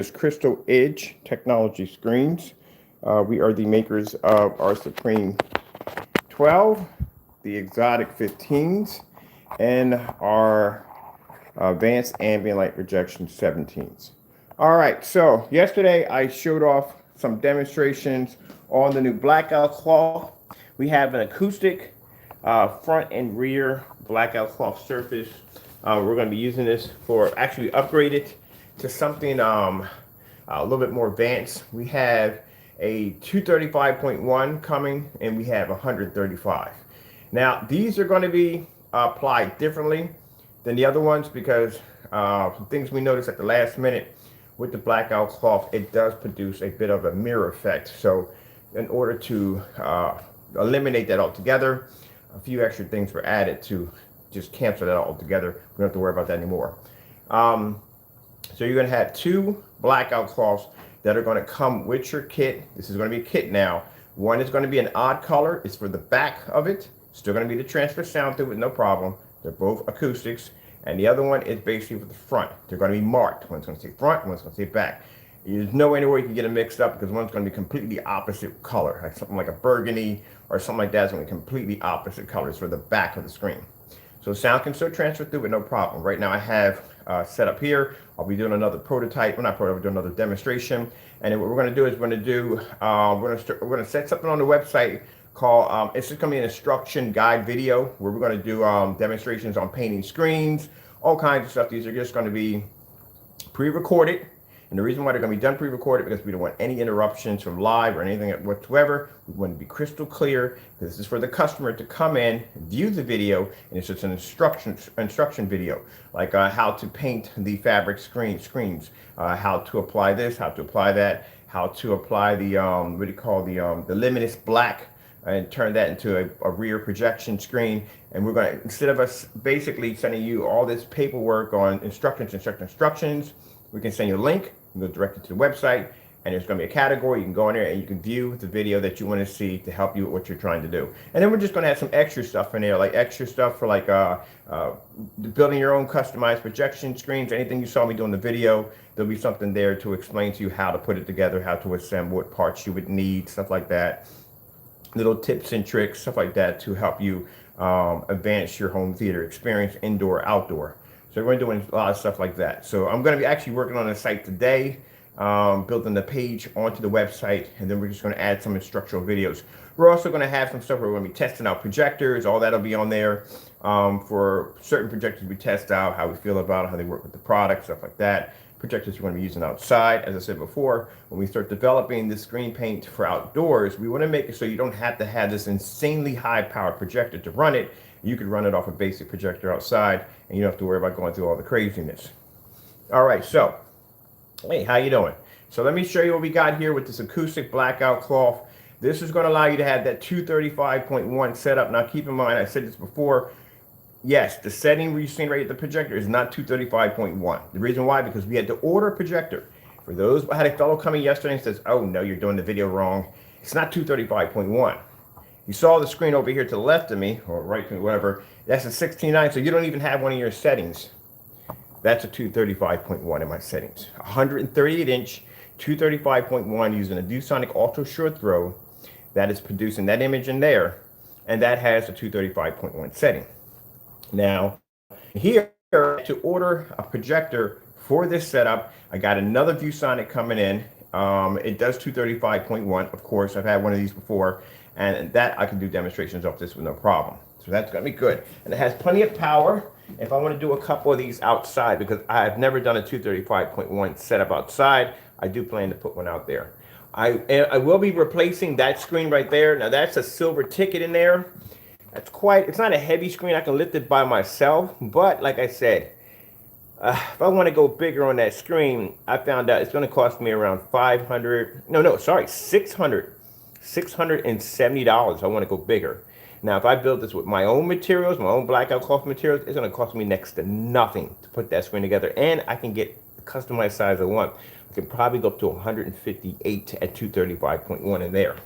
is Crystal Edge Technology Screens. We are the makers of our Supreme 12, the Exotic 15s, and our Advanced Ambient Light Projection 17s. All right, so yesterday I showed off some demonstrations on the new Blackout Cloth. We have an acoustic front and rear Blackout Cloth surface. We're going to be using this for actually upgrade it to something a little bit more advanced. We have a 235.1 coming, and we have 135. Now these are going to be applied differently than the other ones because some things we noticed at the last minute with the Blackout Cloth, it does produce a bit of a mirror effect. So in order to eliminate that altogether, a few extra things were added to just cancel that altogether. We don't have to worry about that anymore. So you're going to have two Blackout Cloths that are going to come with your kit. This is going to be a kit now. One is going to be an odd color. It's for the back of it. Still going to be the transfer sound through it, no problem. They're both acoustics. And the other one is basically for the front. They're going to be marked. One's going to say front, one's going to say back. There's no anywhere you can get them mixed up because one's going to be completely opposite color, like something like a burgundy or something like that is going to be completely opposite colors for the back of the screen. So sound can still transfer through with no problem. Right now I have set up here. I'll be doing another prototype. Well, not prototype, we're doing another demonstration. And then what we're going to do is we're going to set something on the website called, it's just going to be an instruction guide video where we're going to do demonstrations on painting screens, all kinds of stuff. These are just going to be pre-recorded. And the reason why they're going to be done pre-recorded because we don't want any interruptions from live or anything whatsoever. We want to be crystal clear. This is for the customer to come in, view the video, and it's just an instruction video, like how to paint the fabric screens, how to apply this, how to apply that, how to apply the what do you call the luminous black and turn that into a rear projection screen. And we're going to, instead of us basically sending you all this paperwork on instructions, we can send you a link. You can go directly to the website, and there's going to be a category. You can go in there and you can view the video that you want to see to help you with what you're trying to do. And then we're just going to have some extra stuff in there, like extra stuff for like building your own customized projection screens. Anything you saw me do in the video, there'll be something there to explain to you how to put it together, how to assemble, what parts you would need, stuff like that. Little tips and tricks, stuff like that to help you advance your home theater experience, indoor, outdoor. So we're doing a lot of stuff like that. So I'm going to be actually working on the site today, building the page onto the website, and then we're just going to add some instructional videos. We're also going to have some stuff where we're going to be testing out projectors. All that'll be on there for certain projectors we test out, how we feel about it, how they work with the product, stuff like that. Projectors we're going to be using outside. As I said before, when we start developing the screen paint for outdoors, we want to make it so you don't have to have this insanely high powered projector to run it. You could run it off a basic projector outside, and you don't have to worry about going through all the craziness. All right, so, hey, how you doing? So let me show you what we got here with this acoustic Blackout Cloth. This is going to allow you to have that 235.1 setup. Now, keep in mind, I said this before. Yes, the setting we're seeing right at the projector is not 235.1. The reason why, because we had to order a projector. For those, I had a fellow coming yesterday and says, oh, no, you're doing the video wrong. It's not 235.1. You saw the screen over here to the left of me, or right to me, whatever. That's a 16:9, so you don't even have one of your settings. That's a 235.1 in my settings. 138-inch, 235.1 using a ViewSonic Ultra Short Throw. That is producing that image in there, and that has a 235.1 setting. Now, here to order a projector for this setup, I got another ViewSonic coming in. It does 235.1. Of course, I've had one of these before, and that I can do demonstrations of this with no problem. So that's going to be good. And it has plenty of power if I want to do a couple of these outside, because I've never done a 235.1 setup outside. I do plan to put one out there. I will be replacing that screen right there. Now that's a silver ticket in there. It's not a heavy screen. I can lift it by myself, but like I said, if I want to go bigger on that screen, I found out it's going to cost me around $670. I want to go bigger. Now, if I build this with my own materials, my own Blackout Cloth materials, it's going to cost me next to nothing to put that screen together, and I can get the customized size I want. I can probably go up to 158 at 235.1 in there.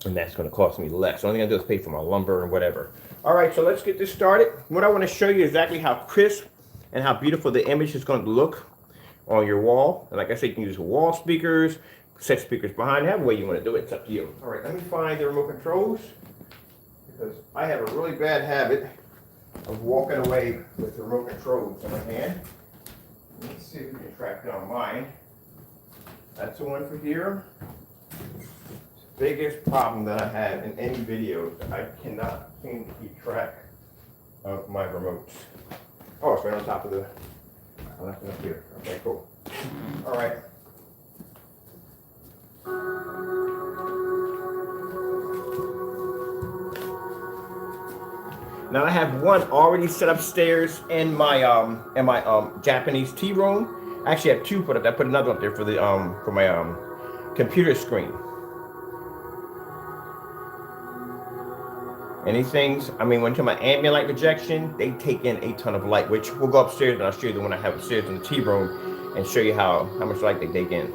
And that's going to cost me less. The only thing I do is pay for my lumber or whatever. All right, so let's get this started. What I want to show you is exactly how crisp and how beautiful the image is going to look on your wall. And like I said, you can use wall speakers, set speakers behind, however way you want to do it. It's up to you. All right, let me find the remote controls because I have a really bad habit of walking away with the remote controls in my hand. Let's see if we can track down mine. That's the one for here. Biggest problem that I have in any video, I cannot seem to keep track of my remotes. Oh, it's right on top of the, I left it up here. Okay, cool. All right. Now I have one already set upstairs in my Japanese tea room. I actually have two put up. I put another up there for my computer screen. And these things, I mean, when you talk about ambient light projection, they take in a ton of light, which we'll go upstairs and I'll show you the one I have upstairs in the tea room and show you how much light they take in.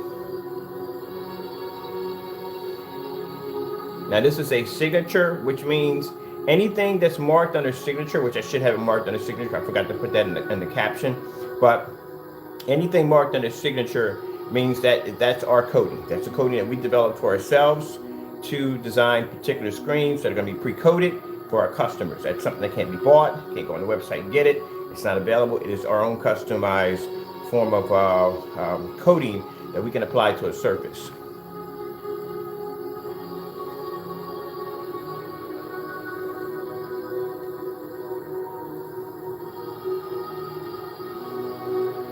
Now this is a signature, which means anything that's marked under signature, which I should have it marked under signature, I forgot to put that in the caption, but anything marked under signature means that that's our coding. That's a coding that we developed for ourselves to design particular screens that are going to be pre-coded for our customers. That's something that can't be bought, can't go on the website and get it. It's not available. It is our own customized form of coding that we can apply to a surface.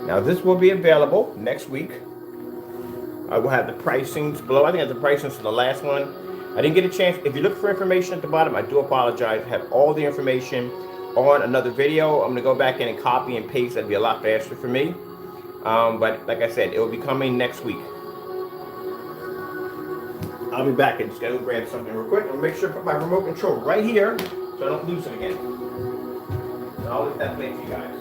Now this will be available next week. I will have the pricings below. I think I have the pricings for the last one. I didn't get a chance. If you look for information at the bottom, I do apologize. I have all the information on another video. I'm gonna go back in and copy and paste. That'd be a lot faster for me. But like I said, it will be coming next week. I'll be back and just gotta grab something real quick. I'll make sure I put my remote control right here so I don't lose it again. And I'll let that play for you guys.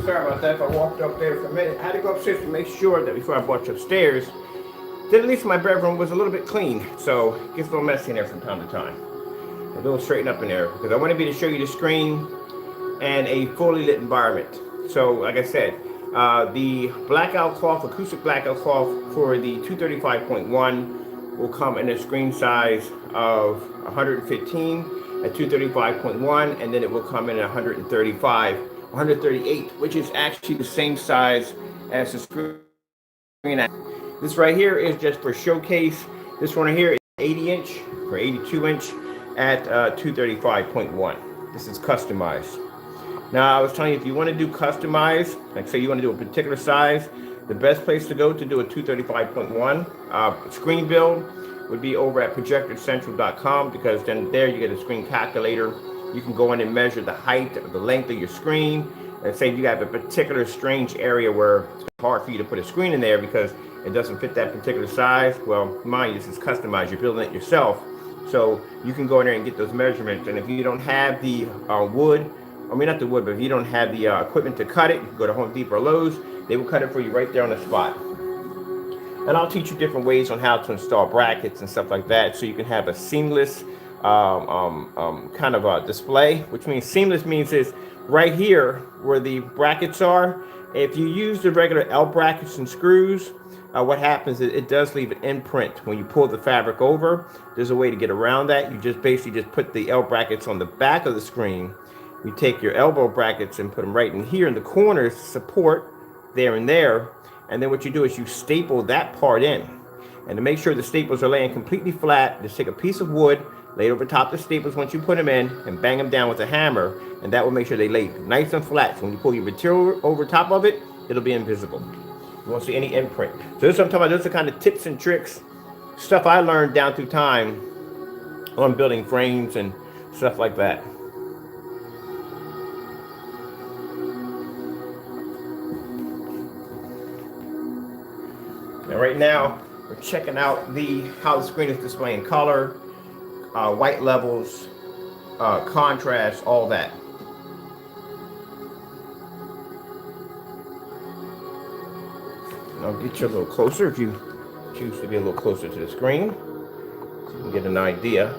sorry about that if I walked up there for a minute. I had to go upstairs to make sure that before I brought you upstairs, that at least my bedroom was a little bit clean. So it gets a little messy in there from time to time. A little straighten up in there because I wanted to show you the screen and a fully lit environment. So like I said, the Blackout Cloth, Acoustic Blackout Cloth for the 235.1 will come in a screen size of 115 at 235.1, and then it will come in at 138, which is actually the same size as the screen. This right here is just for showcase. This one right here is 80 inch or 82 inch at 235.1. This is customized. Now I was telling you, if you want to do customized, like say you want to do a particular size, the best place to go to do a 235.1 screen build would be over at projectorcentral.com, because then there you get a screen calculator. You can go in and measure the height or the length of your screen. Let's say you have a particular strange area where it's hard for you to put a screen in there because it doesn't fit that particular size. Well, mind you, this is customized. You're building it yourself. So you can go in there and get those measurements. And if you don't have the wood, I mean, not the wood, but if you don't have the equipment to cut it, you can go to Home Depot or Lowe's. They will cut it for you right there on the spot. And I'll teach you different ways on how to install brackets and stuff like that, so you can have a seamless kind of a display. Which means seamless means is right here where the brackets are. If you use the regular L brackets and screws, what happens is it does leave an imprint when you pull the fabric over. There's a way to get around that. You just basically just put the L brackets on the back of the screen. You take your elbow brackets and put them right in here in the corners to support there and there. And then what you do is you staple that part in. And to make sure the staples are laying completely flat, just take a piece of wood, lay it over top of the staples once you put them in, and bang them down with a hammer. And that will make sure they lay nice and flat. So when you pull your material over top of it, it'll be invisible. You won't see any imprint. So this is what I'm talking about. Those are kind of tips and tricks, stuff I learned down through time on building frames and stuff like that. Now right now, we're checking out how the screen is displaying color, white levels, contrast, all that. And I'll get you a little closer if you choose to be a little closer to the screen, so you can get an idea.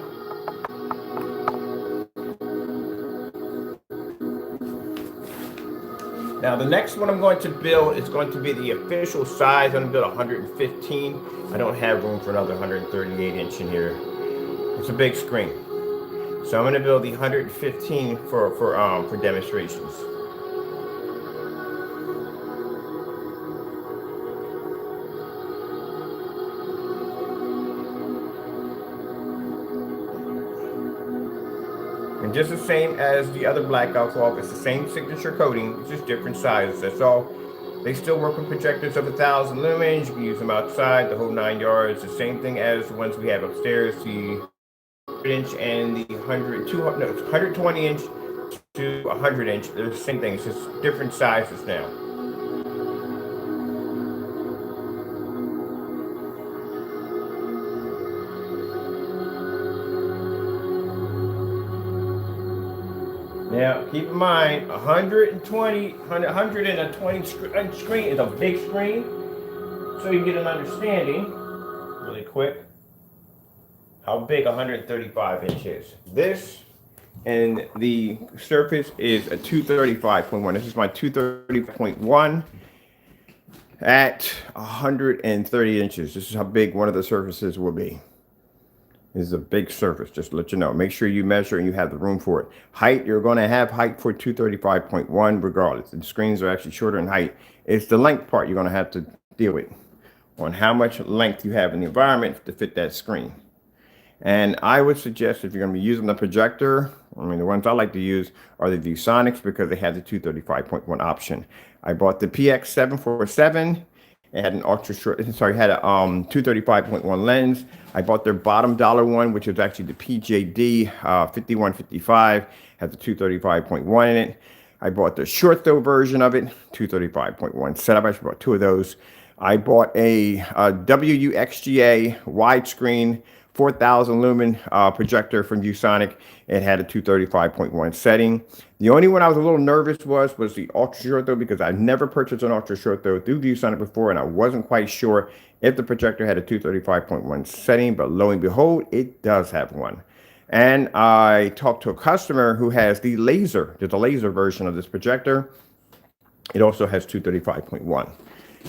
Now the next one I'm going to build is going to be the official size. I'm going to build 115. I don't have room for another 138 inch in here. It's a big screen. So I'm going to build the 115 for demonstrations. And just the same as the other Blackout Cloth, it's the same signature coating, it's just different sizes, that's all. They still work with projectors of 1,000 lumens. You can use them outside, the whole 9 yards. The same thing as the ones we have upstairs, the 100 inch and the 120 inch to 100 inch. They're the same thing, it's just different sizes now. Now, keep in mind, 120 inch screen is a big screen, so you get an understanding, really quick, how big 135 inch is. This and the surface is a 235.1. This is my 230.1 at 130 inches. This is how big one of the surfaces will be. This is a big surface, just to let you know. Make sure you measure and you have the room for it. Height, you're going to have height for 235.1 regardless. The screens are actually shorter in height. It's the length part you're going to have to deal with on how much length you have in the environment to fit that screen. And I would suggest if you're going to be using the projector, I mean, the ones I like to use are the ViewSonics because they have the 235.1 option. I bought the PX747. It had an ultra short, sorry, had a 235.1 lens. I bought their bottom dollar one, which is actually the PJD 5155, has the 235.1 in it. I bought the short though version of it, 235.1 setup. I bought two of those. I bought a WUXGA widescreen 4,000 lumen projector from ViewSonic. It had a 235.1 setting. The only one I was a little nervous was the ultra short throw, because I've never purchased an ultra short throw through ViewSonic before, and I wasn't quite sure if the projector had a 235.1 setting, but lo and behold, it does have one. And I talked to a customer who has the laser. There's a laser version of this projector. It also has 235.1.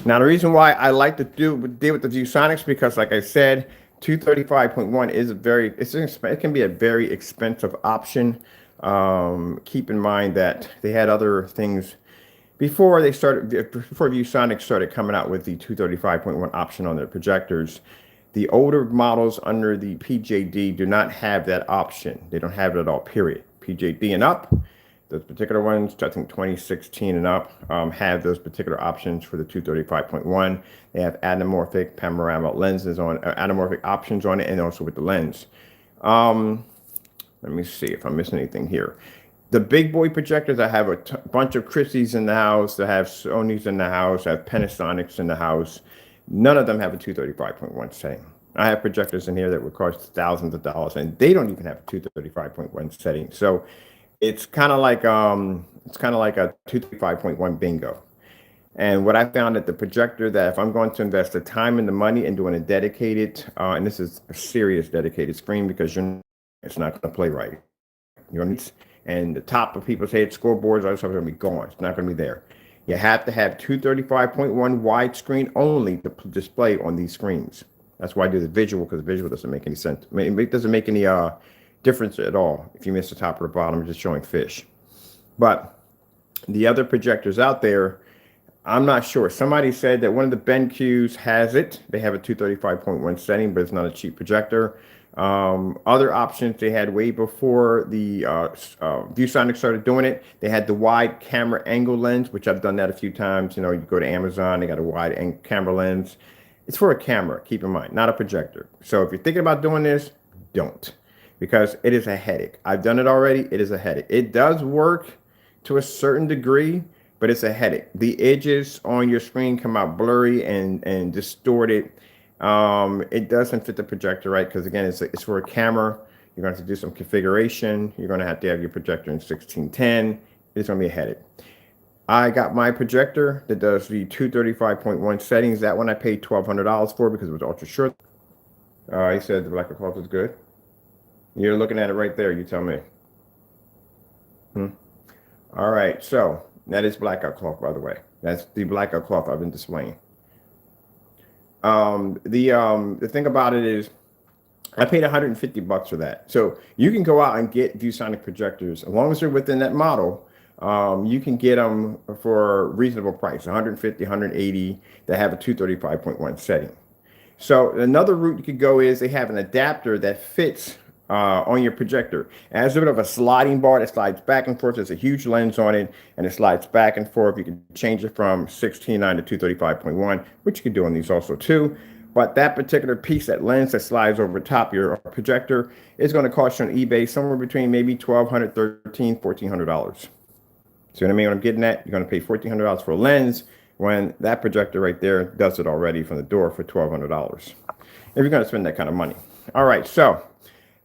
Now, the reason why I like to deal with the ViewSonics, because like I said, 235.1 is it can be a very expensive option. Keep in mind that they had other things before ViewSonic started coming out with the 235.1 option on their projectors. The older models under the PJD do not have that option. They don't have it at all, period. PJD and up, those particular ones, I think 2016 and up, have those particular options for the 235.1. They have anamorphic panorama lenses on, anamorphic options on it, and also with the lens. Let me see if I'm missing anything here. The big boy projectors, I have a bunch of Christie's in the house, I have Sony's in the house, I have Panasonics in the house. None of them have a 235.1 setting. I have projectors in here that would cost thousands of dollars, and they don't even have a 235.1 setting. So it's kind of like a 235.1 bingo. And what I found at the projector, that if I'm going to invest the time and the money in doing a dedicated, and this is a serious dedicated screen, because it's not going to play right. And the top of people's head scoreboards, all this stuff is going to be gone. It's not going to be there. You have to have 235.1 widescreen only to display on these screens. That's why I do the visual, because the visual doesn't make any sense. It doesn't make any difference at all if you miss the top or the bottom, just showing fish. But the other projectors out there, I'm not sure. Somebody said that one of the BenQs has it. They have a 235.1 setting, but it's not a cheap projector. Other options they had way before the ViewSonic started doing it. They had the wide camera angle lens, which I've done that a few times. You know, you go to Amazon, they got a wide camera lens. It's for a camera, keep in mind, not a projector. So if you're thinking about doing this, don't, because it is a headache. I've done it already. It is a headache. It does work to a certain degree, but it's a headache. The edges on your screen come out blurry and distorted. It doesn't fit the projector right, because again, it's for a camera. You're going to have to do some configuration. You're going to have your projector in 1610. It's going to be a headache. I got my projector that does the 235.1 settings. That one I paid $1,200 for, because it was ultra short. He said the Blackout Cloths is good. You're looking at it right there. You tell me. All right. So that is Blackout Cloth, by the way. That's the Blackout Cloth I've been displaying. The thing about it is, I paid $150 for that. So you can go out and get ViewSonic projectors, as long as they're within that model. You can get them for a reasonable price, $150, $180, that have a 235.1 setting. So another route you could go is they have an adapter that fits on your projector. As a bit of a sliding bar that slides back and forth. There's a huge lens on it, and it slides back and forth. You can change it from 16:9 to 235.1, which you can do on these also too. But that particular piece, that lens that slides over top your projector, is going to cost you on eBay somewhere between maybe $1,200, $1,300, $1,400. See what I mean? What I'm getting at? You're going to pay $1,400 for a lens, when that projector right there does it already from the door for $1,200. If you're going to spend that kind of money. All right, so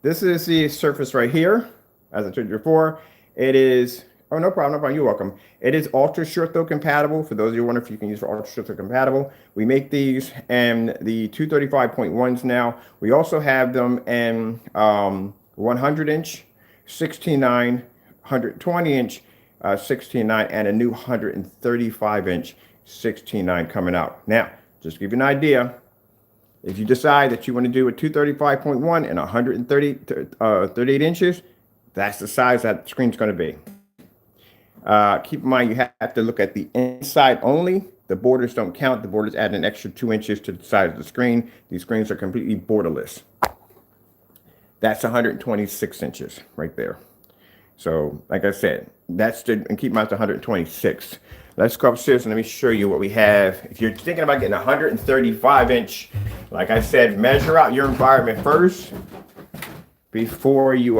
this is the surface right here. As I told you before, it is, oh, no problem, no problem, you're welcome. It is ultra short throw compatible. For those of you wondering if you can use for ultra short throw compatible, we make these and the 235.1s now. We also have them in 100-inch, 16:9, 120-inch, 16:9, and a new 135-inch 16:9 coming out. Now, just to give you an idea, if you decide that you want to do a 235.1 and 138 inches, that's the size that screen's going to be. Keep in mind, you have to look at the inside only. The borders don't count. The borders add an extra 2 inches to the size of the screen. These screens are completely borderless. That's 126 inches right there. So, like I said, that's the, and keep in mind, 126. Let's go upstairs and let me show you what we have. If you're thinking about getting a 135-inch, like I said, measure out your environment first before you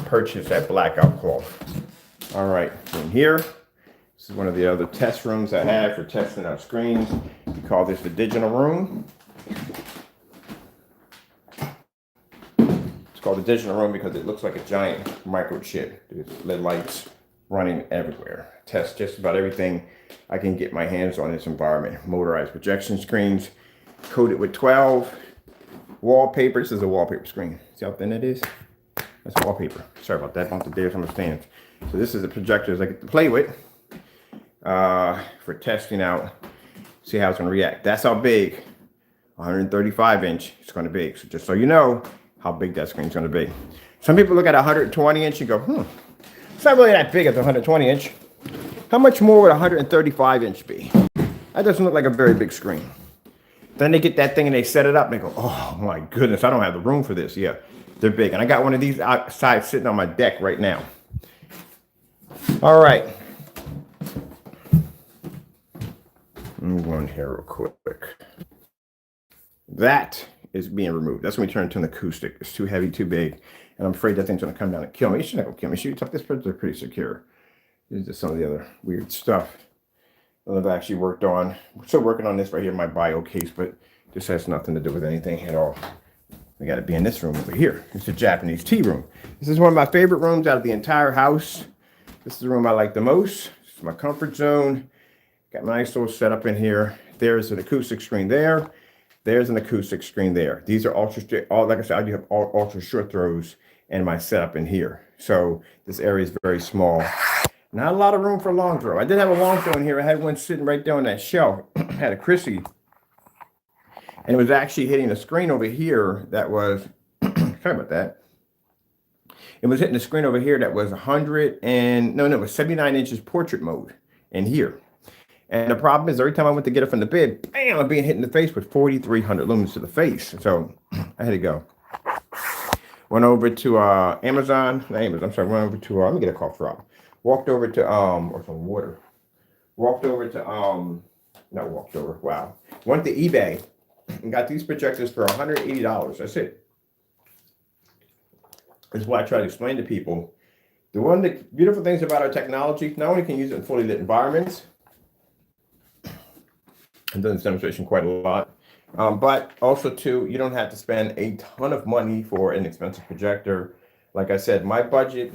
purchase that Blackout Cloth. All right, in here, this is one of the other test rooms I have for testing out screens. We call this the digital room. called the digital room because it looks like a giant microchip. There's LED lights running everywhere. Test just about everything I can get my hands on in this environment. Motorized projection screens, coated with 12 wallpaper. This is a wallpaper screen. See how thin that is? That's wallpaper. Sorry about that. Bumped the dare from the stands. So this is the projectors I get to play with for testing out. See how it's going to react. That's how big 135 inch is going to be. So just so you know how big that screen is going to be. Some people look at 120 inch and go, it's not really that big at the 120 inch. How much more would 135 inch be? That doesn't look like a very big screen. Then they get that thing and they set it up and they go, oh my goodness, I don't have the room for this. Yeah, they're big. And I got one of these outside sitting on my deck right now. All right. I'm going here real quick. That is being removed. That's when we turn it to an acoustic. It's too heavy, too big. And I'm afraid that thing's going to come down and kill me. It shouldn't go kill me. This projector is pretty secure. This is just some of the other weird stuff that I've actually worked on. We're still working on this right here, my bio case, but this has nothing to do with anything at all. We got to be in this room over here. It's a Japanese tea room. This is one of my favorite rooms out of the entire house. This is the room I like the most. This is my comfort zone. Got my nice little setup in here. There's an acoustic screen there. There's an acoustic screen there. These are like I said, I do have ultra short throws in my setup in here. So this area is very small. Not a lot of room for a long throw. I did have a long throw in here. I had one sitting right there on that shelf. I had a Chrissy. And it was actually hitting a screen over here that was, sorry about that. It was hitting the screen over here that was it was 79 inches portrait mode in here. And the problem is every time I went to get it from the bed, bam, I'm being hit in the face with 4,300 lumens to the face. So I had to go. Went over to Amazon. Went over to, let me get a cough drop. Walked over to, or some water. Went to eBay and got these projectors for $180. That's it. That's why I try to explain to people. One of the beautiful things about our technology, not only can you use it in fully lit environments, I've done this demonstration quite a lot, but also too, you don't have to spend a ton of money for an expensive projector. Like I said, my budget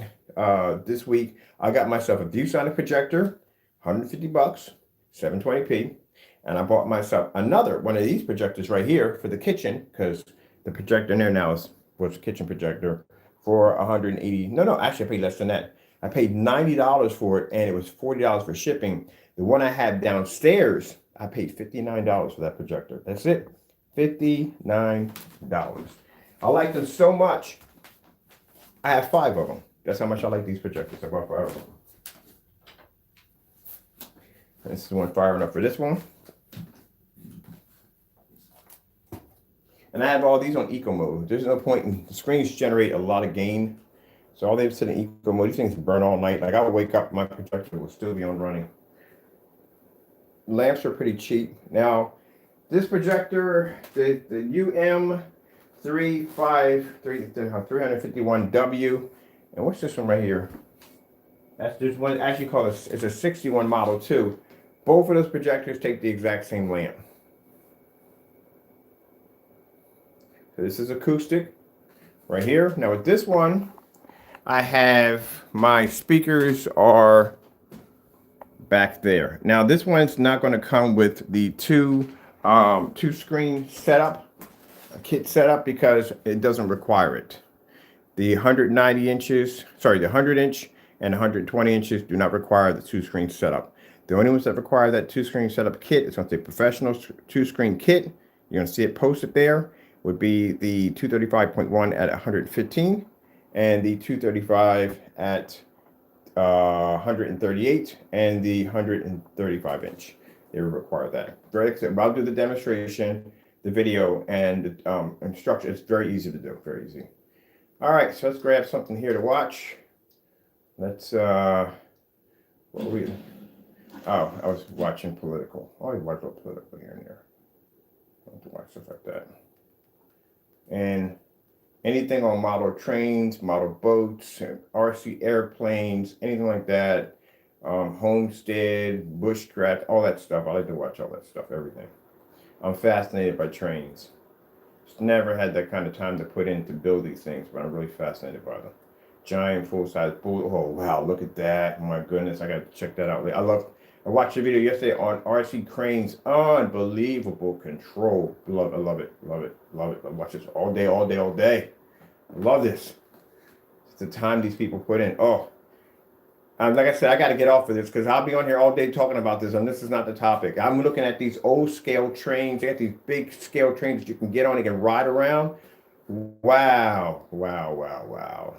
this week, I got myself a ViewSonic projector, $150, 720p, and I bought myself another one of these projectors right here for the kitchen because the projector in there now was a kitchen projector for 180. No, actually I paid less than that. I paid $90 for it, and it was $40 for shipping. The one I had downstairs, I paid $59 for that projector. That's it, $59. I like them so much. I have 5 of them. That's how much I like these projectors. I bought 5 of them. This is one firing up for this one. And I have all these on eco mode. There's no point in, the screens generate a lot of gain. So all they've set in eco mode, these things burn all night. Like I would wake up, my projector will still be on running. Lamps are pretty cheap. Now, this projector, the UM351W, and what's this one right here? There's one actually called it's a 61 model too. Both of those projectors take the exact same lamp. So this is acoustic right here. Now with this one, I have my speakers are back there. Now this one's not going to come with the two screen setup, kit setup, because it doesn't require it. The 190 inches, sorry, the 100 inch and 120 inches do not require the 2-screen setup. The only ones that require that 2-screen setup kit, it's going to say professional 2-screen kit. You're going to see it posted there. Would be the 235.1 at 115 and the 235 at 138 and the 135 inch. They would require that. Very excited. I'll do the demonstration, the video, and the instruction. It's very easy to do. Very easy. All right, so let's grab something here to watch. Let's what were we? Oh, I was watching political. I always watch a little political here and there. I want to watch stuff like that. And anything on model trains, model boats, RC airplanes, anything like that, homestead, bushcraft, all that stuff. I like to watch all that stuff, everything. I'm fascinated by trains. Just never had that kind of time to put in to build these things, but I'm really fascinated by them. Giant full-size bull. Oh wow, look at that! My goodness, I got to check that out. I watched a video yesterday on RC cranes. Unbelievable control. Love, I love it, love it, love it. I watch this all day, all day, all day. I love this. It's the time these people put in. Oh, like I said, I got to get off of this because I'll be on here all day talking about this, and this is not the topic. I'm looking at these old scale trains. They got these big scale trains that you can get on and can ride around. Wow, wow, wow, wow.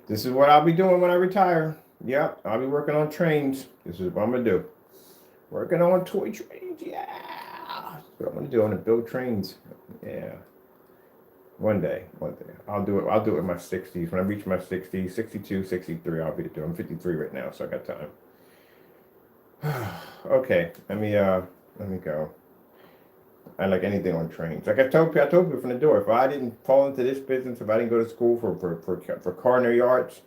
This is what I'll be doing when I retire. Yep, I'll be working on trains. This is what I'm going to do. Working on toy trains, yeah. That's what I'm going to do. I'm going to build trains. Yeah. One day. I'll do it in my 60s. When I reach my 60s, 62, 63, I'll be doing. I'm 53 right now, so I got time. Okay, let me go. I like anything on trains. Like I told you from the door, if I didn't fall into this business, if I didn't go to school for culinary arts,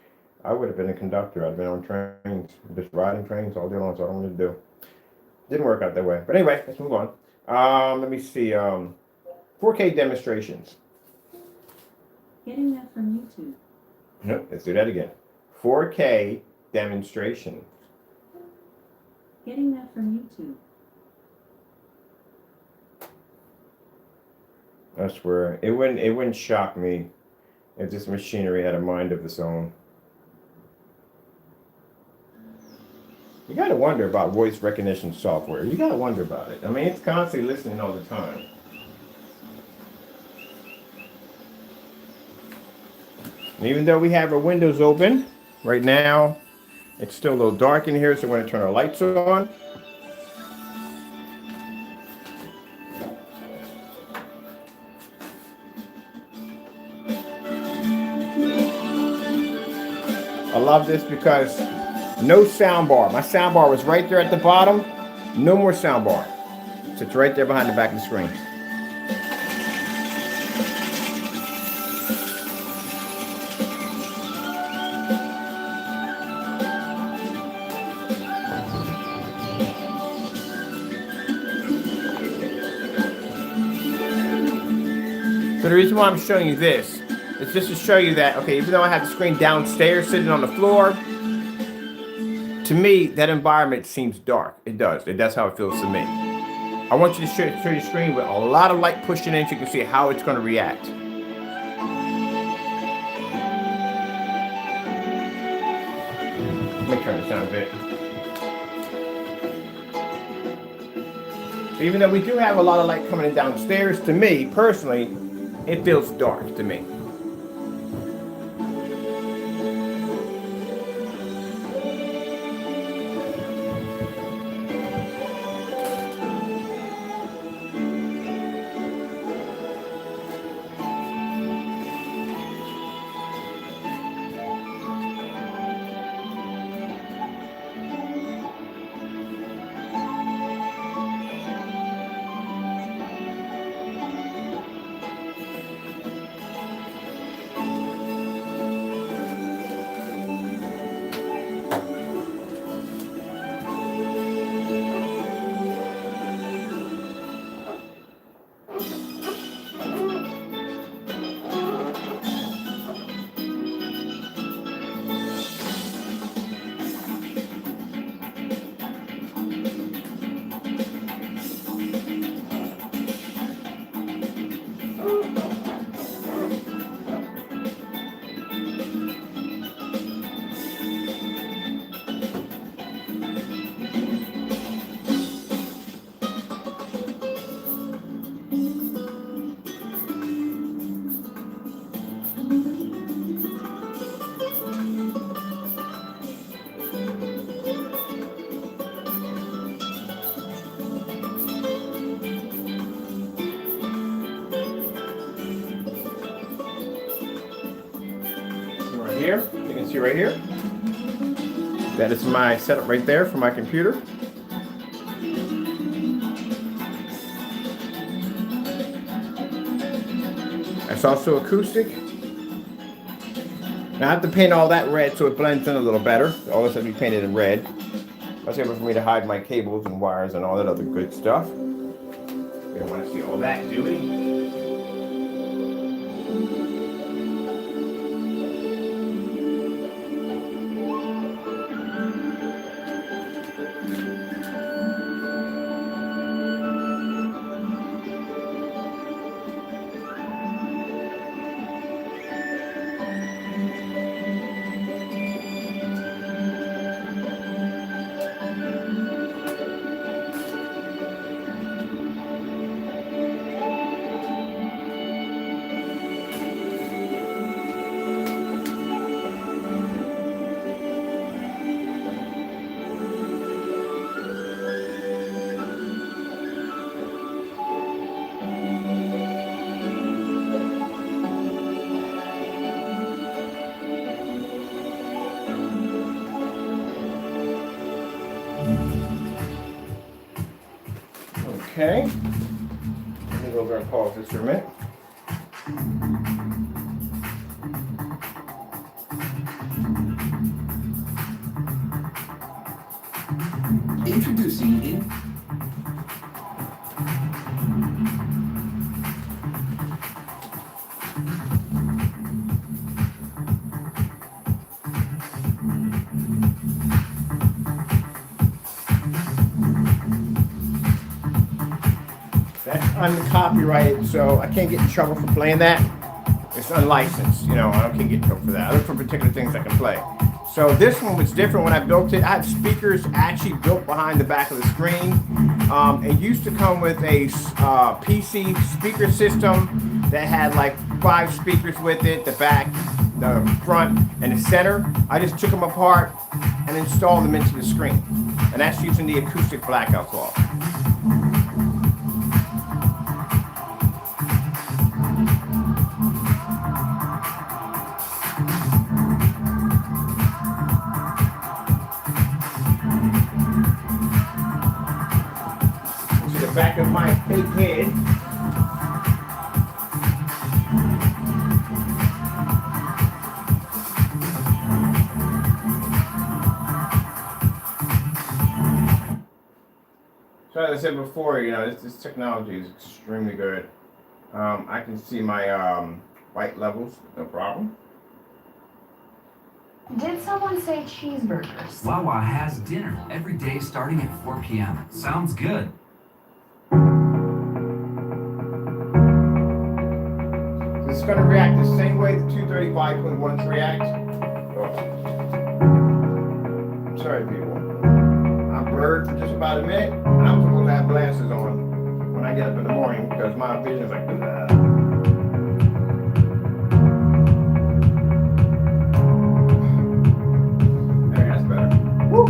I would have been a conductor. I'd been on trains, just riding trains all day long. So I don't want to do. Didn't work out that way. But anyway, let's move on. Let me see. 4K demonstrations. Getting that from YouTube. Nope, let's do that again. 4K demonstration. Getting that from YouTube. I swear, it wouldn't shock me if this machinery had a mind of its own. You gotta wonder about voice recognition software. You gotta wonder about it. I mean, it's constantly listening all the time. And even though we have our windows open, right now, it's still a little dark in here, so we're gonna turn our lights on. I love this because no sound bar. My sound bar was right there at the bottom. No more sound bar. Sits right there behind the back of the screen. So the reason why I'm showing you this is just to show you that, okay, even though I have the screen downstairs sitting on the floor, to me, that environment seems dark. It does. That's how it feels to me. I want you to show your screen with a lot of light pushing in so you can see how it's going to react. Let me turn this down a bit. Even though we do have a lot of light coming in downstairs, to me, personally, it feels dark to me. Here, you can see right here, that is my setup right there for my computer. That's also acoustic. Now I have to paint all that red so it blends in a little better. All this has to be painted in red. That's able for me to hide my cables and wires and all that other good stuff. We don't want to see all that, do we? Okay, let me go over and pause this for a minute. Introducing in That's uncopyrighted, so I can't get in trouble for playing that. It's unlicensed, you know, I can't get in trouble for that. I look for particular things I can play. So this one was different when I built it. I had speakers actually built behind the back of the screen. It used to come with a PC speaker system that had like 5 speakers with it, the back, the front, and the center. I just took them apart and installed them into the screen. And that's using the Acoustic Blackout Cloths. The back of my fake head. So as I said before, you know, this technology is extremely good. I can see my white levels, no problem. Did someone say cheeseburgers? Wawa has dinner every day starting at 4 p.m. Sounds good. It's going to react the same way the 235.1s react. Oh. I'm sorry, people. I'm blurred for just about a minute, and I'm supposed to have glasses on when I get up in the morning because my vision is like, there, that's better. Woo!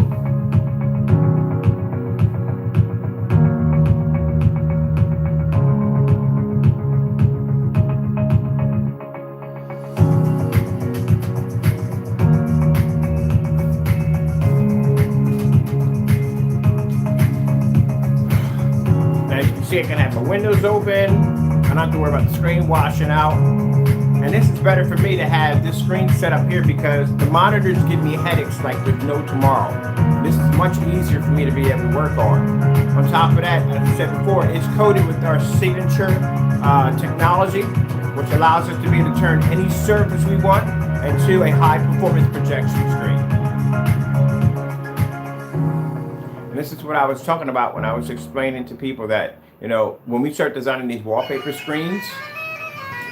See, I can have my windows open. I don't have to worry about the screen washing out. And this is better for me to have this screen set up here because the monitors give me headaches like there's no tomorrow. This is much easier for me to be able to work on. On top of that, as I said before, it's coated with our signature technology, which allows us to be able to turn any surface we want into a high performance projection screen. And this is what I was talking about when I was explaining to people that, you know, when we start designing these wallpaper screens,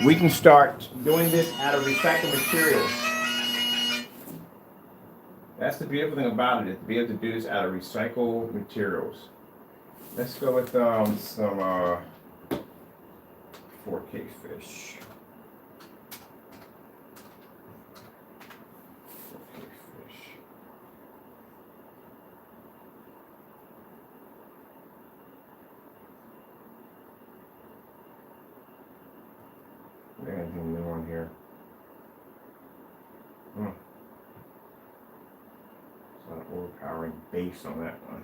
we can start doing this out of recycled materials. That's the beautiful thing about it, is to be able to do this out of recycled materials. Let's go with some 4K fish. Anything new on here? It's not overpowering bass on that one.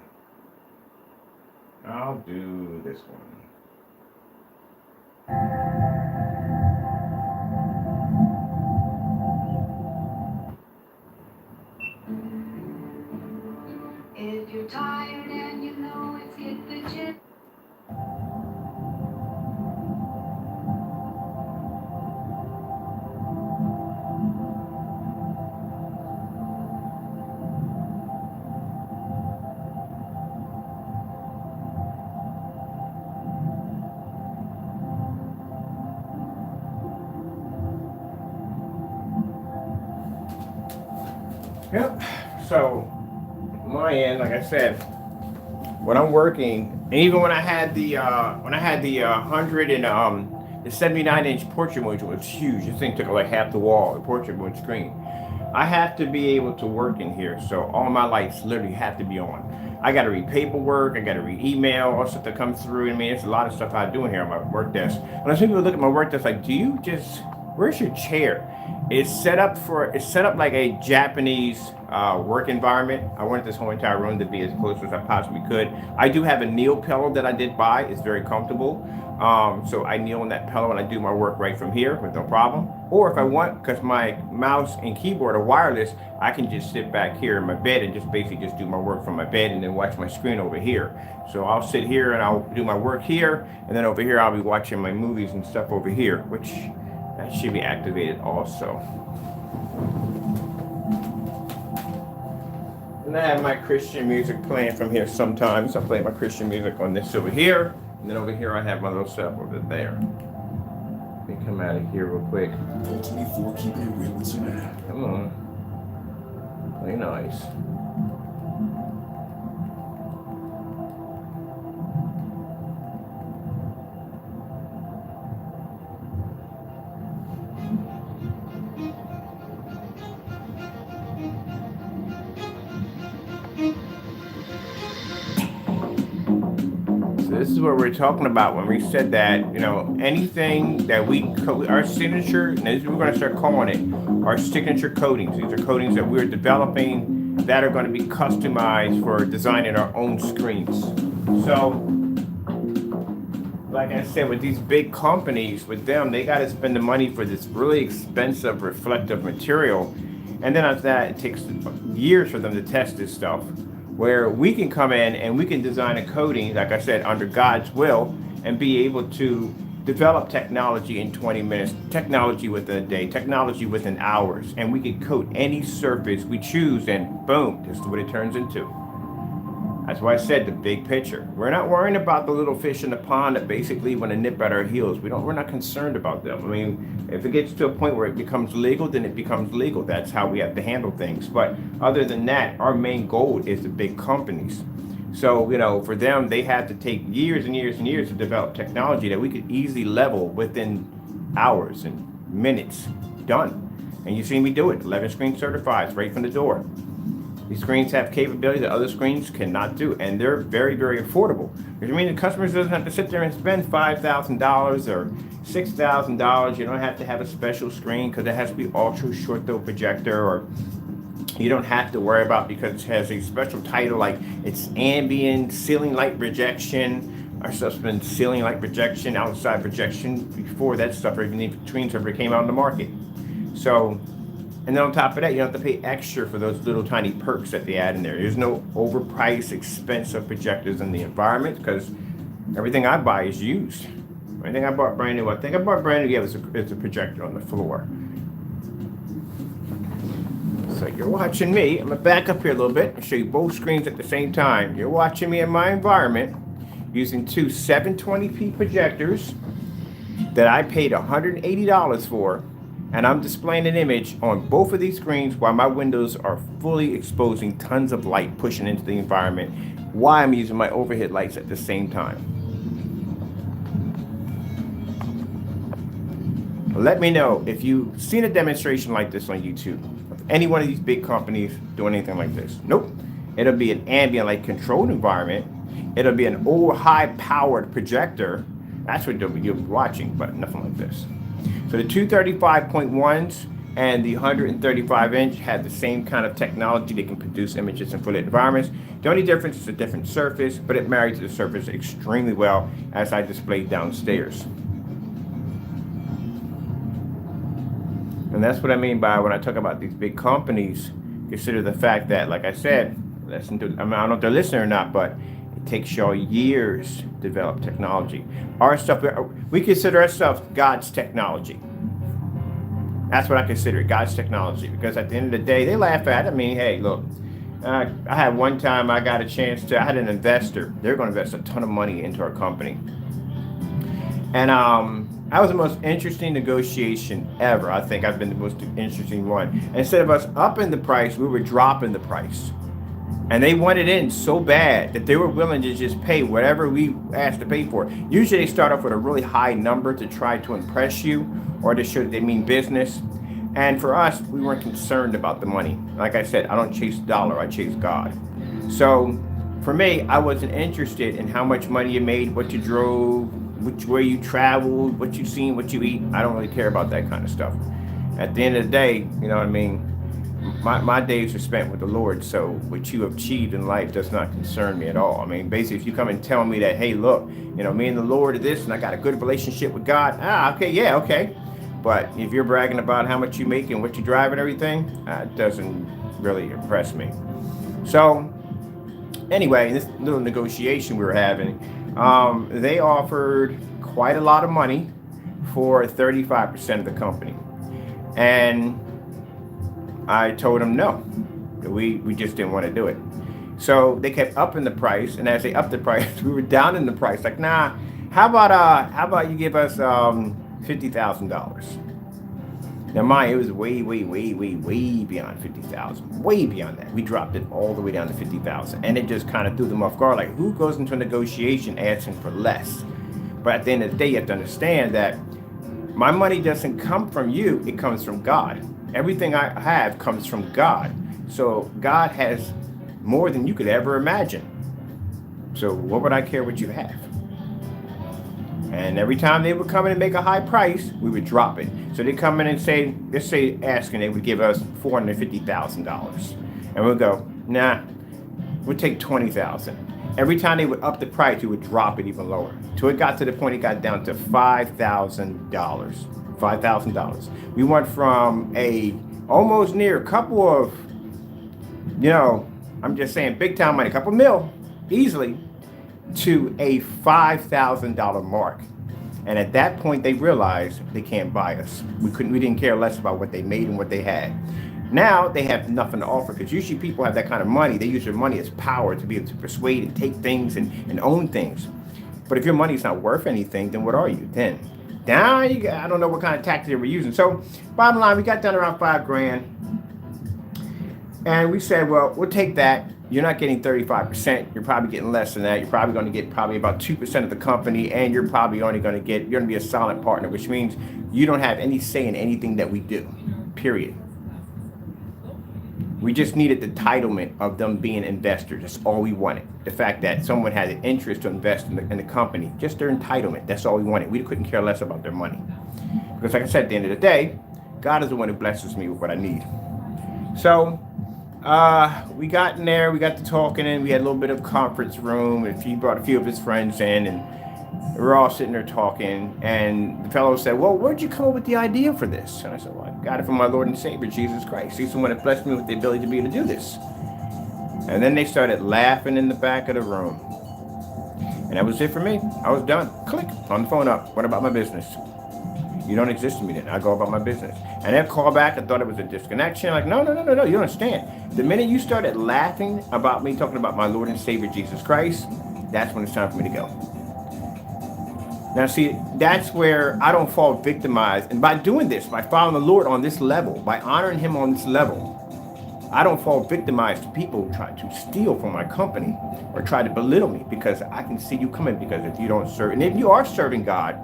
I'll do this one. If you're tired and you know it's hit the gym. Yep. So my end, like I said, when I'm working, and even when I had the 100 and the 79-inch portrait module, it's huge. This thing took like half the wall, the portrait mode screen. I have to be able to work in here, so all my lights literally have to be on. I got to read paperwork, I got to read email, all stuff that comes through. I mean, it's a lot of stuff I do in here on my work desk. When I see people look at my work desk, like, where's your chair? It's set up like a Japanese work environment. I wanted this whole entire room to be as close as I possibly could. I do have a kneel pillow that I did buy. It's very comfortable. So I kneel on that pillow and I do my work right from here with no problem. Or if I want, because my mouse and keyboard are wireless, I can just sit back here in my bed and just basically just do my work from my bed and then watch my screen over here. So I'll sit here and I'll do my work here, and then over here I'll be watching my movies and stuff over here, which that should be activated also. And I have my Christian music playing from here sometimes. I play my Christian music on this over here. And then over here I have my little setup over there. Let me come out of here real quick. Full 24, keeping it real with Samantha. Come on. Play nice. This is what we're talking about when we said that, you know, anything that our signature, and this we're going to start calling it, our signature coatings. These are coatings that we're developing that are going to be customized for designing our own screens. So, like I said, with these big companies, with them, they got to spend the money for this really expensive reflective material. And then after that, it takes years for them to test this stuff. Where we can come in and we can design a coating, like I said, under God's will, and be able to develop technology in 20 minutes, technology within a day, technology within hours, and we can coat any surface we choose, and boom, this is what it turns into. That's why I said the big picture. We're not worrying about the little fish in the pond that basically want to nip at our heels. We're not concerned about them. I mean, if it gets to a point where it becomes legal, then it becomes legal. That's how we have to handle things. But other than that, our main goal is the big companies. So, you know, for them, they had to take years and years and years to develop technology that we could easily level within hours and minutes. Done. And you see me do it. 11 screen certified, right from the door. These screens have capability that other screens cannot do, and they're very, very affordable. Which means the customers doesn't have to sit there and spend $5,000 or $6,000. You don't have to have a special screen because it has to be ultra short throw projector, or you don't have to worry about because it has a special title like it's ambient ceiling light projection. Our stuff's been ceiling light projection, outside projection before that stuff, or even the between stuff came out on the market. So. And then on top of that, you don't have to pay extra for those little tiny perks that they add in there. There's no overpriced, expensive projectors in the environment because everything I buy is used. Everything I bought brand new, I think I bought brand new, yeah, it's a projector on the floor. So you're watching me. I'm going to back up here a little bit and show you both screens at the same time. You're watching me in my environment using two 720p projectors that I paid $180 for. And I'm displaying an image on both of these screens while my windows are fully exposing tons of light pushing into the environment while I'm using my overhead lights at the same time. Let me know if you've seen a demonstration like this on YouTube of any one of these big companies doing anything like this. Nope. It'll be an ambient light controlled environment. It'll be an old high powered projector. That's what you're watching, but nothing like this. So the 235.1s and the 135-inch have the same kind of technology. They can produce images in full environments. The only difference is a different surface, but it marries to the surface extremely well as I displayed downstairs. And that's what I mean by when I talk about these big companies, consider the fact that, like I said, I don't know if they're listening or not, but it takes y'all years to develop technology. Our stuff, we consider ourselves God's technology. That's what I consider it, God's technology. Because at the end of the day, they laugh at it. I mean, hey, look, I had one time I got a chance to, I had an investor. They're going to invest a ton of money into our company. And That was the most interesting negotiation ever. I think I've been the most interesting one. Instead of us upping the price, we were dropping the price. And they wanted in so bad that they were willing to just pay whatever we asked to pay for. Usually they start off with a really high number to try to impress you or to show that they mean business. And for us, we weren't concerned about the money. Like I said, I don't chase the dollar, I chase God. So for me, I wasn't interested in how much money you made, what you drove, which way you traveled, what you seen, what you eat. I don't really care about that kind of stuff. At the end of the day, you know what I mean? My days are spent with the Lord, so what you have achieved in life does not concern me at all. I mean, basically, if you come and tell me that, hey, look, you know, me and the Lord are this, and I got a good relationship with God, okay, yeah, okay. But if you're bragging about how much you make and what you drive and everything, it doesn't really impress me. So, anyway, this little negotiation we were having, they offered quite a lot of money for 35% of the company. And I told them no, we just didn't want to do it. So they kept upping the price, and as they upped the price, we were down in the price. Like, nah, how about you give us $50,000? Now, mind, it was way beyond 50,000, way beyond that. We dropped it all the way down to 50,000, and it just kind of threw them off guard. Like, who goes into a negotiation asking for less? But at the end of the day, you have to understand that my money doesn't come from you; it comes from God. Everything I have comes from God. So God has more than you could ever imagine. So what would I care what you have? And every time they would come in and make a high price, we would drop it. So they come in and say, let's say asking, they would give us $450,000. And we'll go, nah, we'll take 20,000. Every time they would up the price, we would drop it even lower. Till it got to the point it got down to $5,000. $5,000. We went from a almost near a couple of, you know, I'm just saying big time money, a couple mil easily, to a $5,000 mark. And at that point they realized they can't buy us. We didn't care less about what they made and what they had. Now they have nothing to offer, because usually people have that kind of money. They use their money as power to be able to persuade and take things and own things. But if your money's not worth anything, then what are you then? Down, I don't know what kind of tactic they were using. So bottom line, we got down around $5,000, and we said, well, we'll take that. You're not getting 35%. You're probably getting less than that. You're probably going to get probably about 2% of the company, and you're probably only going to get, you're going to be a silent partner, which means you don't have any say in anything that we do, period. We just needed the entitlement of them being investors. That's all we wanted. The fact that someone had an interest to invest in the company, just their entitlement. That's all we wanted. We couldn't care less about their money. Because like I said, at the end of the day, God is the one who blesses me with what I need. So we got in there, we got to talking, and we had a little bit of conference room, and he brought a few of his friends in, and we were all sitting there talking, and the fellow said, well, where'd you come up with the idea for this? And I said, well, I got it from my Lord and Savior, Jesus Christ. He's the one that blessed me with the ability to be able to do this. And then they started laughing in the back of the room. And that was it for me. I was done. Click, on the phone up. What about my business? You don't exist to me then. I go about my business. And that call back, I thought it was a disconnection. Like, no, you don't understand. The minute you started laughing about me talking about my Lord and Savior, Jesus Christ, that's when it's time for me to go. Now, see, that's where I don't fall victimized. And by doing this, by following the Lord on this level, by honoring him on this level, I don't fall victimized to people who try to steal from my company or try to belittle me, because I can see you coming. Because if you don't serve, and if you are serving God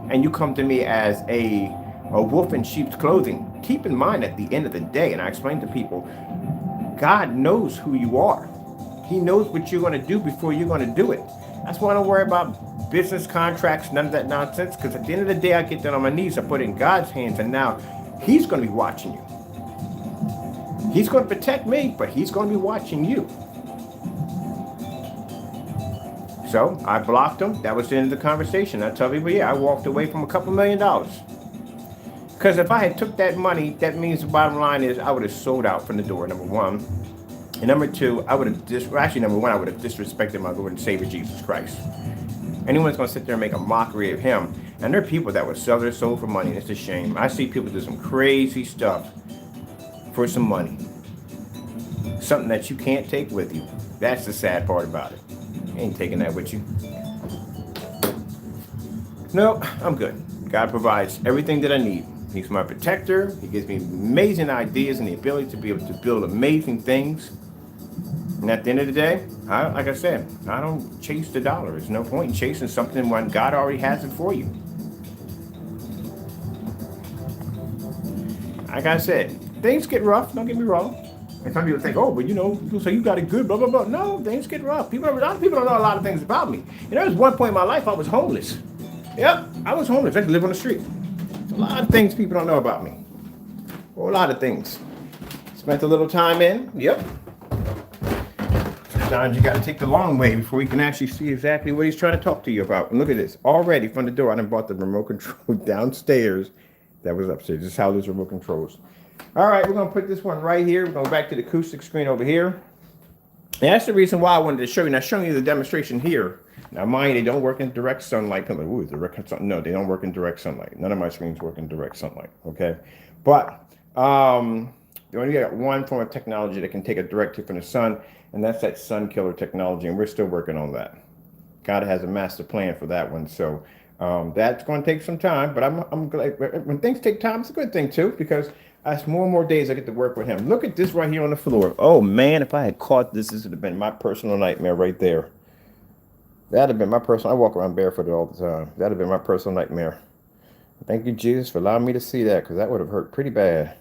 and you come to me as a wolf in sheep's clothing, keep in mind at the end of the day, and I explain to people, God knows who you are. He knows what you're going to do before you're going to do it. That's why I don't worry about business contracts, none of that nonsense, because at the end of the day, I get down on my knees, I put it in God's hands, and now he's going to be watching you. He's going to protect me, but he's going to be watching you. So I blocked him. That was the end of the conversation. I tell people, yeah, I walked away from a couple $1 million. Because if I had took that money, that means the bottom line is I would have sold out from the door, number one. And number two, I would have, number one, I would have disrespected my Lord and Savior, Jesus Christ. Anyone's going to sit there and make a mockery of him. And there are people that would sell their soul for money, and it's a shame. I see people do some crazy stuff for some money. Something that you can't take with you. That's the sad part about it. You ain't taking that with you. No, I'm good. God provides everything that I need. He's my protector. He gives me amazing ideas and the ability to be able to build amazing things. And at the end of the day, like I said, I don't chase the dollar. There's no point in chasing something when God already has it for you. Like I said, things get rough, don't get me wrong. And some people think, oh, but you know, people say you got it good, blah, blah, blah. No, things get rough. A lot of people don't know a lot of things about me. You know, there was one point in my life I was homeless. Yep, I was homeless. I could live on the street. There's a lot of things people don't know about me. A lot of things. Spent a little time in, yep. Sometimes you got to take the long way before you can actually see exactly what he's trying to talk to you about. And look at this. Already from the door, I done bought the remote control downstairs. That was upstairs. This is how this remote controls. All right, we're going to put this one right here. We're going back to the acoustic screen over here. And that's the reason why I wanted to show you. Now, showing you the demonstration here. Now, mine, they don't work in direct sunlight. I'm like, ooh, direct sunlight. No, they don't work in direct sunlight. None of my screens work in direct sunlight, okay? But they only got one form of technology that can take a direct hit from the sun, and that's that sun killer technology, and we're still working on that. God has a master plan for that one, so that's going to take some time, but I'm glad when things take time. It's a good thing too, because as more and more days I get to work with him. Look at this right here on the floor. Oh man, if I had caught this, this would have been my personal nightmare right there. That'd have been my personal. I walk around barefooted all the time. That'd have been my personal nightmare. Thank you, Jesus, for allowing me to see that, because that would have hurt pretty bad.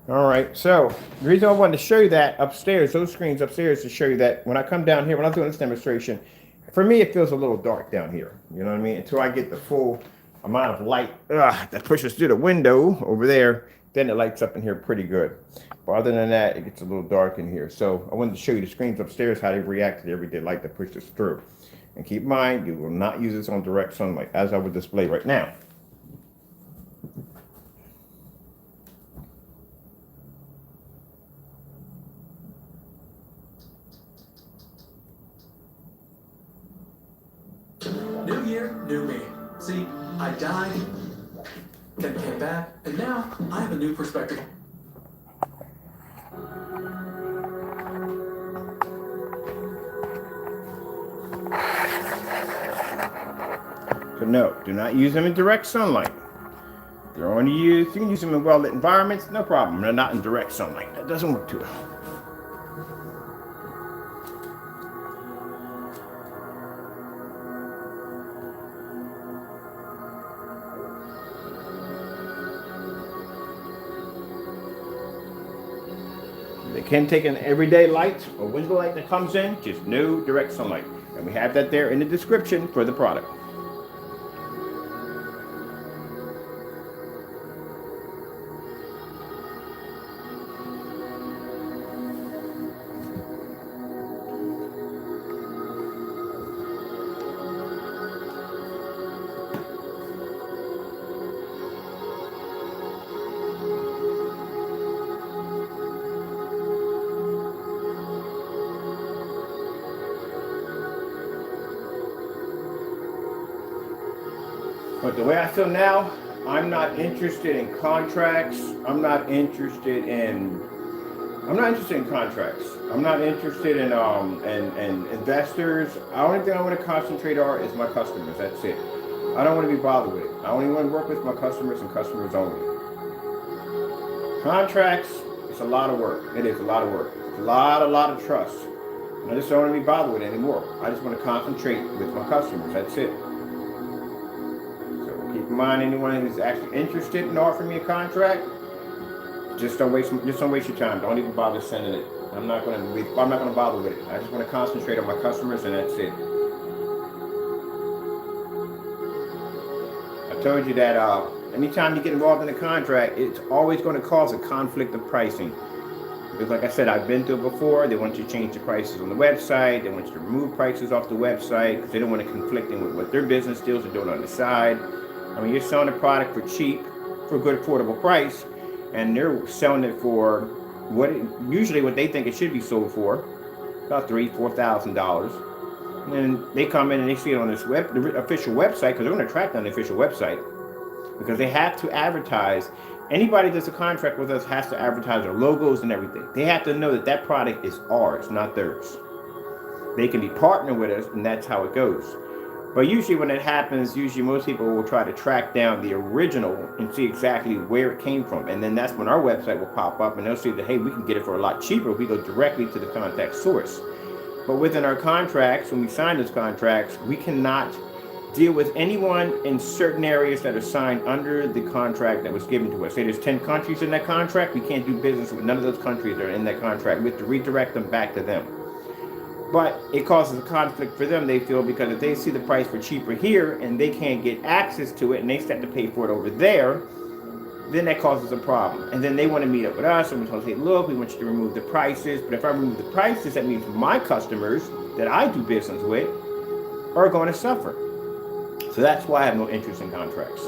All right, so the reason I wanted to show you that upstairs, those screens upstairs, to show you that when I come down here, when I'm doing this demonstration, for me, it feels a little dark down here. You know what I mean? Until I get the full amount of light that pushes through the window over there, then it lights up in here pretty good. But other than that, it gets a little dark in here. So I wanted to show you the screens upstairs, how they react to the everyday light that pushes through. And keep in mind, you will not use this on direct sunlight, as I would display right now. New year, new me. See, I died, then came back, and now I have a new perspective. So no, do not use them in direct sunlight. They're only used, you can use them in well-lit environments, no problem. They're not in direct sunlight. That doesn't work too well. They can take an everyday light or window light that comes in, just no direct sunlight. And we have that there in the description for the product. But the way I feel now, I'm not interested in contracts. I'm not interested in contracts. I'm not interested in investors. The only thing I want to concentrate on is my customers. That's it. I don't want to be bothered with it. I only want to work with my customers and customers only. Contracts, it's a lot of work. It is a lot of work. It's a lot of trust. And I just don't want to be bothered with it anymore. I just want to concentrate with my customers. That's it. Keep in mind, anyone who's actually interested in offering me a contract, just don't waste your time. Don't even bother sending it. I'm not going to bother with it. I just want to concentrate on my customers, and that's it. I told you that anytime you get involved in a contract, it's always going to cause a conflict of pricing. Because like I said, I've been through it before. They want you to change the prices on the website. They want you to remove prices off the website because they don't want to conflict with what their business deals are doing on the side. I mean, you're selling a product for cheap, for a good affordable price, and they're selling it for usually what they think it should be sold for, about $3,000-$4,000. And then they come in and they see it on this the official website, because they're going to track down the official website, because they have to advertise. Anybody that's a contract with us has to advertise their logos and everything. They have to know that that product is ours, not theirs. They can be partnered with us, and that's how it goes. But usually when it happens, usually most people will try to track down the original and see exactly where it came from. And then that's when our website will pop up and they'll see that, hey, we can get it for a lot cheaper if we go directly to the contact source. But within our contracts, when we sign those contracts, we cannot deal with anyone in certain areas that are signed under the contract that was given to us. Say there's 10 countries in that contract, we can't do business with none of those countries that are in that contract. We have to redirect them back to them. But it causes a conflict for them, they feel, because if they see the price for cheaper here and they can't get access to it and they have to pay for it over there, then that causes a problem. And then they want to meet up with us and we're going to say, look, we want you to remove the prices. But if I remove the prices, that means my customers that I do business with are going to suffer. So that's why I have no interest in contracts.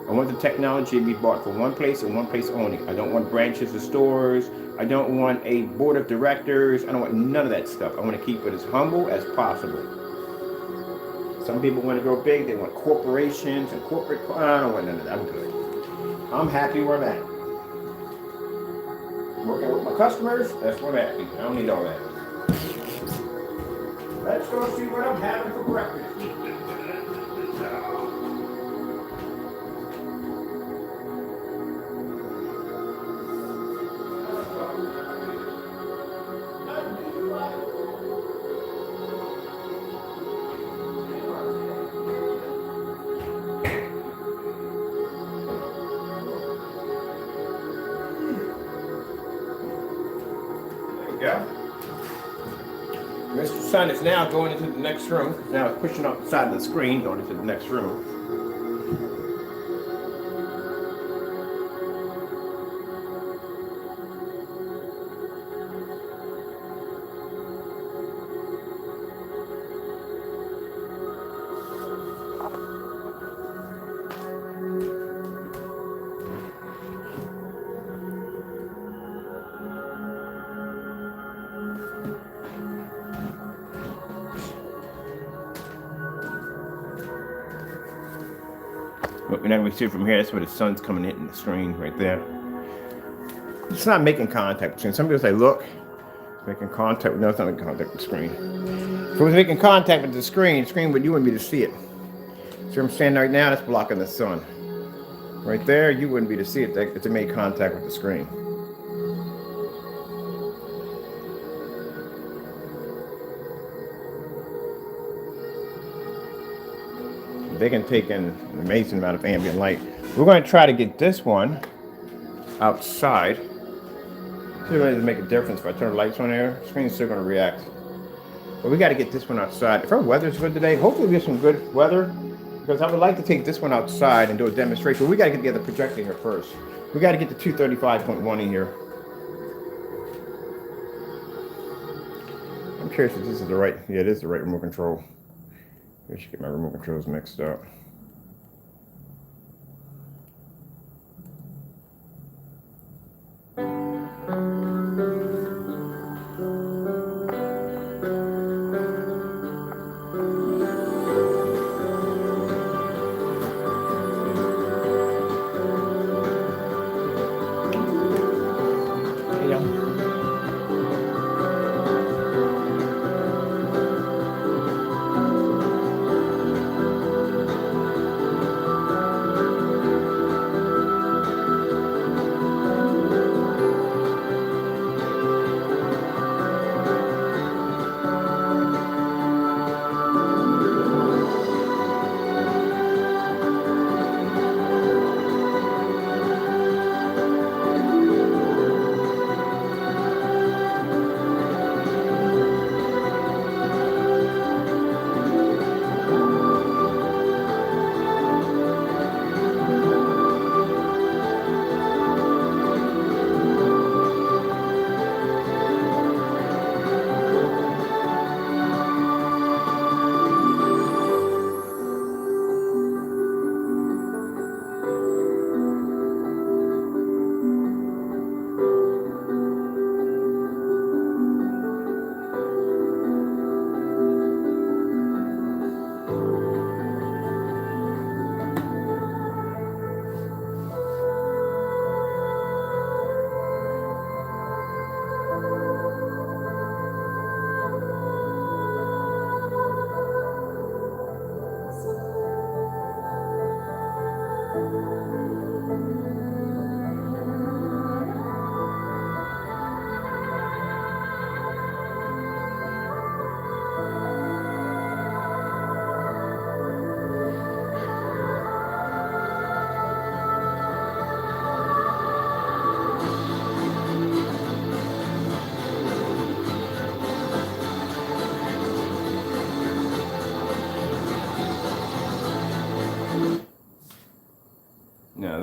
I want the technology to be bought for one place and one place only. I don't want branches of stores. I don't want a board of directors. I don't want none of that stuff. I want to keep it as humble as possible. Some people want to go big. They want corporations and corporate. I don't want none of that. I'm good. I'm happy where I'm at. Working with my customers, that's where I'm happy. I don't need all that. Let's go see what I'm having for breakfast. Go. Mr. Sun is now going into the next room. Now it's pushing up the side of the screen, going into the next room. But we're not going to see it from here. That's where the sun's coming in the screen right there. It's not making contact with the screen. Some people say, look, it's making contact. No, it's not making contact with the screen. If it was making contact with the screen would, you wouldn't be able to see it. See where I'm standing right now? That's blocking the sun. Right there, you wouldn't be able to see it if it made contact with the screen. They can take in an amazing amount of ambient light. We're going to try to get this one outside. See if it doesn't make a difference if I turn the lights on there. The screen's still going to react. But we got to get this one outside. If our weather's good today, hopefully we get some good weather, because I would like to take this one outside and do a demonstration. But we got to get the other projector here first. We got to get the 235.1 in here. I'm curious if this is the right, yeah, it is the right remote control. I should get my remote controls mixed up.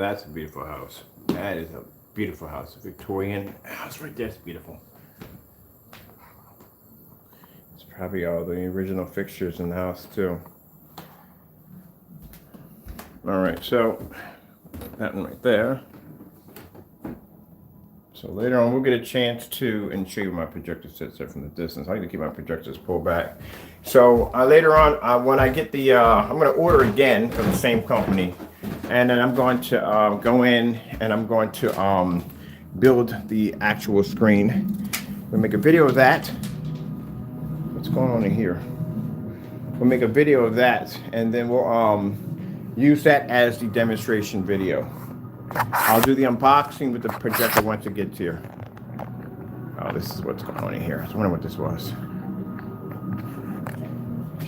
that's a beautiful house. That is a beautiful house. A Victorian house right there. It's beautiful. It's probably all the original fixtures in the house too. All right, so that one right there. So later on, we'll get a chance to show you my projector sits there from the distance. I like to keep my projectors pulled back. So later on, when I get the, I'm going to order again from the same company, and then I'm going to go in and I'm going to build the actual screen. We'll make a video of that. What's going on in here? We'll make a video of that, and then we'll use that as the demonstration video. I'll do the unboxing with the projector once it gets here. Oh, this is what's going on in here. I was wondering what this was.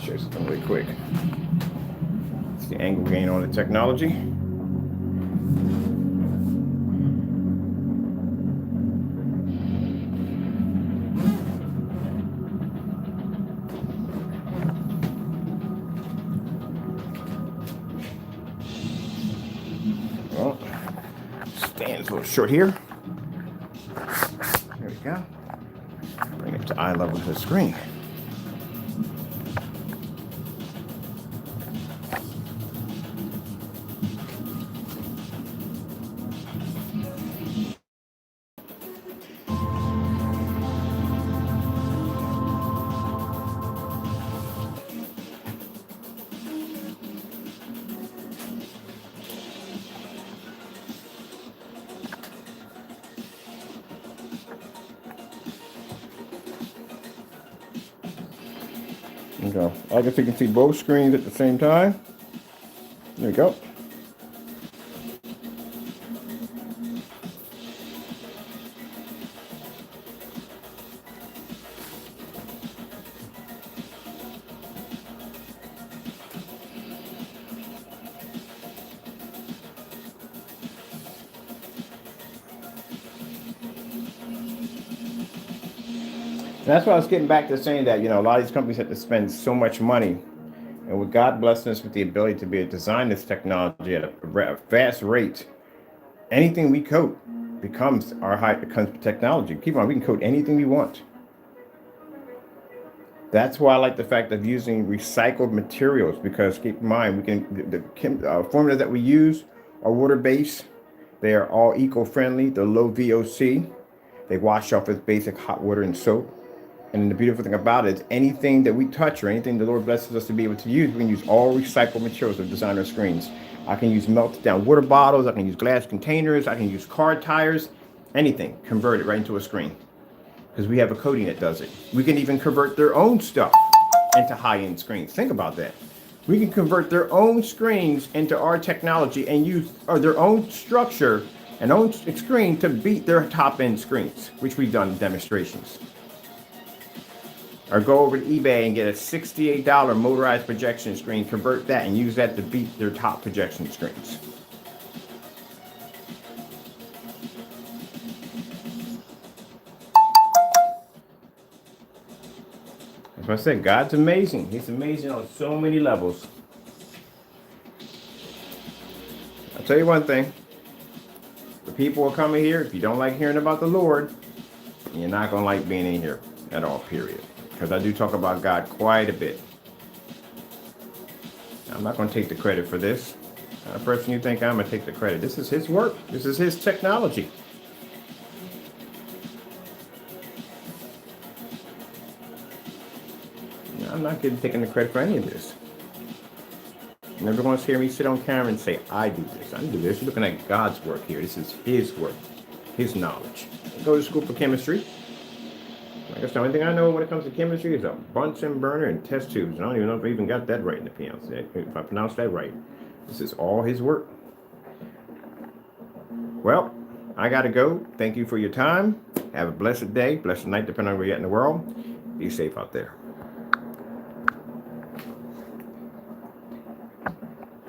Show you something really quick. It's the angle gain on the technology. Well, stands a little short here. There we go. Bring it to eye level to the screen. There we go. I guess you can see both screens at the same time. There we go. And that's why I was getting back to saying that, you know, a lot of these companies have to spend so much money. And with God blessing us with the ability to be able to design this technology at a fast rate, anything we coat becomes technology. Keep on, we can coat anything we want. That's why I like the fact of using recycled materials, because keep in mind, we can the formula that we use are water-based. They are all eco-friendly. They're low VOC. They wash off with basic hot water and soap. And the beautiful thing about it is anything that we touch or anything the Lord blesses us to be able to use, we can use all recycled materials to design our screens. I can use melted down water bottles. I can use glass containers. I can use car tires. Anything. Convert it right into a screen. Because we have a coating that does it. We can even convert their own stuff into high-end screens. Think about that. We can convert their own screens into our technology and use their own structure and own screen to beat their top-end screens, which we've done in demonstrations. Or go over to eBay and get a $68 motorized projection screen, convert that and use that to beat their top projection screens. That's what I said, God's amazing. He's amazing on so many levels. I'll tell you one thing. The people are coming here. If you don't like hearing about the Lord, you're not going to like being in here at all, period. Because I do talk about God quite a bit. I'm not going to take the credit for this. The person you think I'm going to take the credit. This is his work. This is his technology. I'm not taking the credit for any of this. You never want to hear me sit on camera and say, I do this. I do this. You're looking at God's work here. This is his work. His knowledge. I go to school for chemistry. I guess the only thing I know when it comes to chemistry is a Bunsen burner and test tubes. And I don't even know if I even got that right in the piano. If I pronounced that right. This is all his work. Well, I got to go. Thank you for your time. Have a blessed day, blessed night, depending on where you're at in the world. Be safe out there.